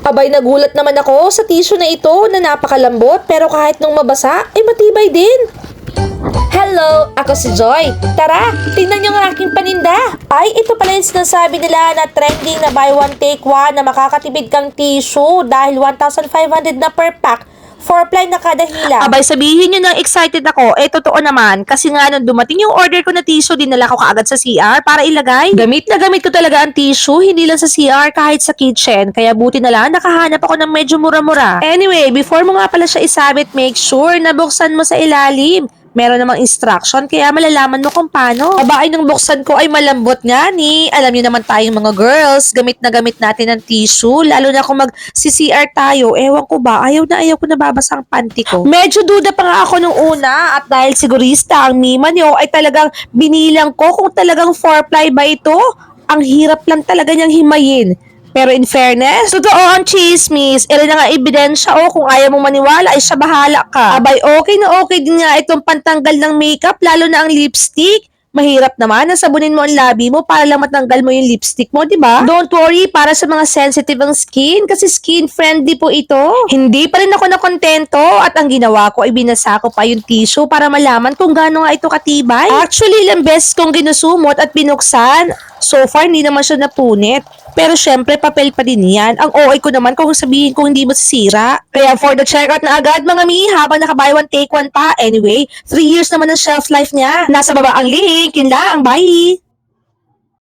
Abay, nagulat naman ako sa tissue na ito na napakalambot pero kahit nung mabasa ay matibay din. Hello! Ako si Joy. Tara, tingnan niyo ang aking paninda. Ay, ito pala yung sinasabi nila na trending na buy one take one na makakatipid kang tissue dahil 1,500 na per pack. 4-ply na kada hila. Abay, sabihin nyo nang excited ako. Totoo naman. Kasi nga nung dumating yung order ko na tissue, dinala ko kaagad sa CR para ilagay. Gamit na gamit ko talaga ang tissue, hindi lang sa CR, kahit sa kitchen. Kaya buti na lang, nakahanap ako ng medyo mura-mura. Anyway, before mo nga pala siya isabit, make sure na buksan mo sa ilalim. Meron namang instruction, kaya malalaman mo kung paano. Aba, ay nung buksan ko ay malambot nga ni. Alam niyo naman tayong mga girls, gamit na gamit natin ng tissue. Lalo na kung mag-CCR tayo, ewan ko ba, ayaw ko nababasa ang panty ko. Medyo duda pa nga ako nung una at dahil sigurista ang mima niyo ay talagang binilang ko kung talagang 4-ply ba ito. Ang hirap lang talaga niyang himayin. Pero in fairness, totoo ang chismis. Ere na nga ebidensya kung ayaw mong maniwala ay siya bahala ka. Abay, okay na okay din nga itong pantanggal ng makeup, lalo na ang lipstick. Mahirap naman na sabunin mo ang labi mo para lang matanggal mo yung lipstick mo, di ba? Don't worry, para sa mga sensitive ang skin kasi skin friendly po ito. Hindi pa rin ako nakontento at ang ginawa ko ay binasa ko pa yung tissue para malaman kung gaano nga ito katibay. Actually, ilang beses kong ginusumot at binuksan. So far, hindi naman siya napunit. Pero syempre, papel pa din yan. Ang OA ko naman kung sabihin kung hindi masisira. Kaya for the checkout na agad mga mi, habang nakabuy one take one pa. Anyway, 3 years naman ang shelf life niya. Nasa baba ang link. Yun lang. Bye!